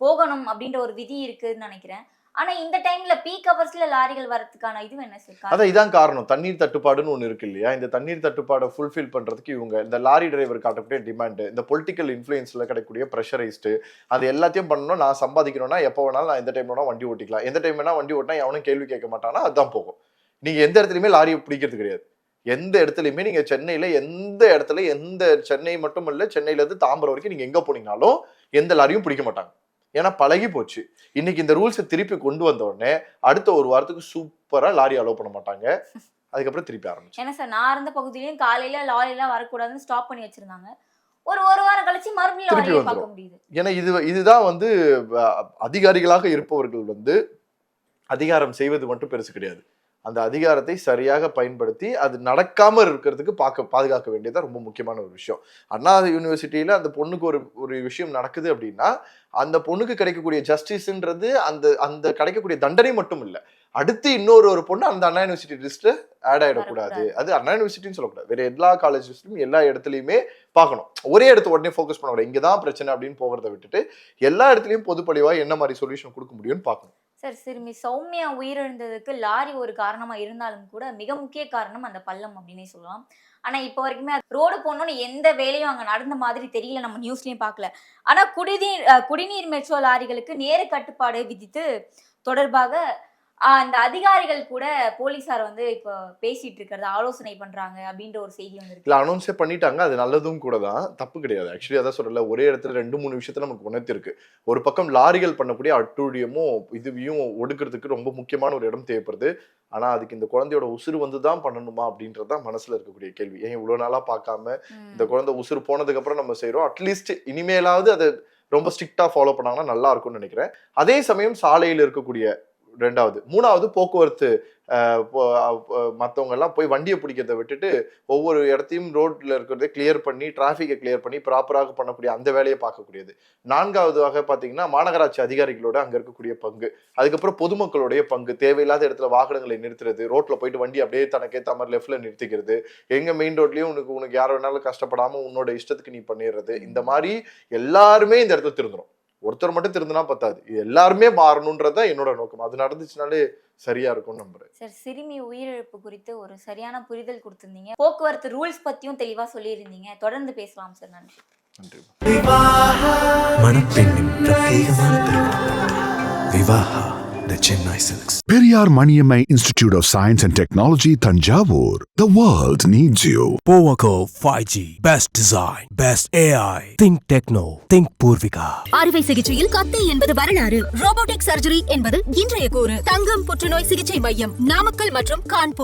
போகணும் அப்படின்ற ஒரு விதி இருக்குன்னு நினைக்கிறேன். ஆனா இந்த டைம்ல பீக் ஹவர்ஸ்ல லாரிகள் வரதுக்கான இது என்ன சார்? அதான் இதான் காரணம். தண்ணீர் தட்டுப்பாடுன்னு ஒண்ணு இருக்கு இல்லையா? இந்த தண்ணீர் தட்டுப்பாடை ஃபுல்ஃபில் பண்றதுக்கு இவங்க இந்த லாரி டிரைவர் காட்டக்கூடிய டிமாண்ட், இந்த பொலிட்டிக்கல் இன்ஃபுளுன்ஸ்ல கிடைக்கக்கூடிய ப்ரெஷரைஸ்டு, அது எல்லாத்தையும் பண்ணணும். நான் சம்பாதிக்கணும்னா எப்போ வேணாலும் நான் எந்த டைம் வேணா வண்டி ஓட்டிக்கலாம், எந்த டைம் வேணா வண்டி ஓட்டினா எவனும் கேள்வி கேட்க மாட்டானா, அதுதான் போகும். நீங்க எந்த இடத்துலயுமே லாரியை பிடிக்கிறது கிடையாது. எந்த இடத்துலயுமே நீங்க சென்னையில எந்த சென்னை மட்டும் இல்ல, சென்னையில இருந்து தாம்பரம் வரைக்கும் நீங்க எங்க போனீங்கனாலும் எந்த லாரியும் பிடிக்க மாட்டாங்க. ஏன்னா பழகி போச்சு. இன்னைக்கு இந்த ரூல்ஸை திருப்பி கொண்டு வந்த உடனே அடுத்த ஒரு வாரத்துக்கு சூப்பரா லாரி அலோவ் பண்ண மாட்டாங்க. அதுக்கப்புறம் திருப்பி ஆரம்பிச்சு. ஏன்னா சார், நான் இருந்த பகுதியிலையும் காலையில லாரி எல்லாம் வரக்கூடாதுன்னு ஸ்டாப் பண்ணி வச்சிருந்தாங்க. ஒரு வாரம் கழிச்சு மறுபடியும் லாரியை பார்க்க முடியுது. ஏன்னா இதுதான் வந்து அதிகாரிகளாக இருப்பவர்கள் வந்து அதிகாரம் செய்வது மட்டும் பெருசு கிடையாது. அந்த அதிகாரத்தை சரியாக பயன்படுத்தி அது நடக்காம இருக்கிறதுக்கு பாதுகாக்க வேண்டியது ரொம்ப முக்கியமான ஒரு விஷயம். அண்ணா யூனிவர்சிட்டியில அந்த பொண்ணுக்கு ஒரு விஷயம் நடக்குது அப்படின்னா, அந்த பொண்ணுக்கு கிடைக்கக்கூடிய ஜஸ்டிஸ்ன்றது அந்த கிடைக்கக்கூடிய தண்டனை மட்டும் இல்லை, அடுத்து இன்னொரு பொண்ணு அந்த அண்ணா யூனிவர்சிட்டி லிஸ்ட்ல ஆட் ஆயிடக்கூடாது. அது அண்ணா யூனிவர்சிட்டின்னு சொல்லக்கூடாது, வேற எல்லா காலேஜஸ்லயும் எல்லா இடத்துலயுமே பார்க்கணும். ஒரே இடத்து உடனே ஃபோக்கஸ் பண்ணக்கூடாது, இங்கதான் பிரச்சனை அப்படின்னு போகிறத விட்டுட்டு எல்லா இடத்துலயும் பொதுப்படிவா என்ன மாதிரி சொல்யூஷன் கொடுக்க முடியும்னு பார்க்கணும். சார், சிறுமி சௌமியா உயிரிழந்ததுக்கு லாரி ஒரு காரணமா இருந்தாலும் கூட மிக முக்கிய காரணம் அந்த பள்ளம் அப்படின்னே சொல்லலாம். ஆனா இப்போ வரைக்குமே ரோடு போனோன்னு எந்த வேலையும் அங்க நடந்த மாதிரி தெரியல, நம்ம நியூஸ்லயும் பார்க்கல. ஆனா குடிநீர் மெட்ரோ லாரிகளுக்கு நேர கட்டுப்பாடு விதித்து தொடர்பாக அந்த அதிகாரிகள் கூட போலீசார் வந்து இப்போ பேசிட்டு இருக்கிறது, ஆலோசனை பண்றாங்க அப்படின்ற ஒரு செய்தி வந்து இல்ல, அனௌன்ஸே பண்ணிட்டாங்க. அது நல்லதும் கூட தான், தப்பு கிடையாது. ஆக்சுவலி அதான் சொல்லல, ஒரே இடத்துல 2-3 விஷயத்த நமக்கு உணர்த்தி இருக்கு. ஒரு பக்கம் லாரிகள் பண்ணக்கூடிய அட்டூழியமும் இதுவையும் ஒடுக்கிறதுக்கு ரொம்ப முக்கியமான ஒரு இடம் தேவைப்படுது. ஆனா அதுக்கு இந்த குழந்தையோட உசுறு வந்துதான் பண்ணணுமா அப்படின்றதுதான் மனசுல இருக்கக்கூடிய கேள்வி. ஏன் இவ்வளவு நாளா பார்க்காம இந்த குழந்தை உசுறு போனதுக்கு அப்புறம் நம்ம செய்யறோம். அட்லீஸ்ட் இனிமேலாவது அதை ரொம்ப ஸ்ட்ரிக்டா ஃபாலோ பண்ணாங்கன்னா நல்லா இருக்கும்னு நினைக்கிறேன். அதே சமயம் சாலையில் இருக்கக்கூடிய 2வது 3வது போக்குவரத்து மற்றவங்க எல்லாம் போய் வண்டியை பிடிக்கிறத விட்டுட்டு ஒவ்வொரு இடத்தையும் ரோட்ல இருக்கிறத கிளியர் பண்ணி டிராஃபிக்கை கிளியர் பண்ணி ப்ராப்பராக பண்ணக்கூடிய அந்த வேலையை பார்க்கக்கூடியது. 4வதாக பார்த்தீங்கன்னா மாநகராட்சி அதிகாரிகளோட அங்கே இருக்கக்கூடிய பங்கு, அதுக்கப்புறம் பொதுமக்களுடைய பங்கு, தேவையில்லாத இடத்துல வாகனங்களை நிறுத்துறது, ரோட்ல போயிட்டு வண்டி அப்படியே தனக்கேற்ற மாதிரி லெஃப்ட்ல நிறுத்திக்கிறது, எங்க மெயின் ரோட்லயும் உனக்கு யார் வேணாலும் கஷ்டப்படாம உன்னோட இஷ்டத்துக்கு நீ பண்ணிடுறது. இந்த மாதிரி எல்லாருமே இந்த இடத்துல திருந்துரும். ஒருத்தர் மட்டும் திருந்தினா பத்தாது, எல்லாருமே மாறணும்ன்றதான் என்னோட நோக்கம். அது நடந்துச்சுனாலே சரியா இருக்கும் நம்புறேன். சார், சிறுமி உயிரிழப்பு குறித்து ஒரு சரியான புரிதல் கொடுத்திருந்தீங்க. போக்குவரத்து ரூல்ஸ் பத்தியும் தெளிவா சொல்லியிருந்தீங்க. தொடர்ந்து பேசலாம் சார். நன்றி. நன்றி. மணப்பெண்ணின் பிரத்யேகமான திருமணம் Vivaha, the Chennai Silks. Periyar Maniammai Institute of Science and Technology, Thanjavur. The world needs you. Powaco 5G, best design, best AI. Think Techno, think Purvika. அறுவை சிகிச்சையில் கத்தை என்பது வரலாறு, ரோபோட்டிக் சர்ஜரி என்பது இன்றைய கூறு. தங்கம் புற்றுநோய் சிகிச்சை மையம், நாமக்கல் மற்றும் கான்பூர்.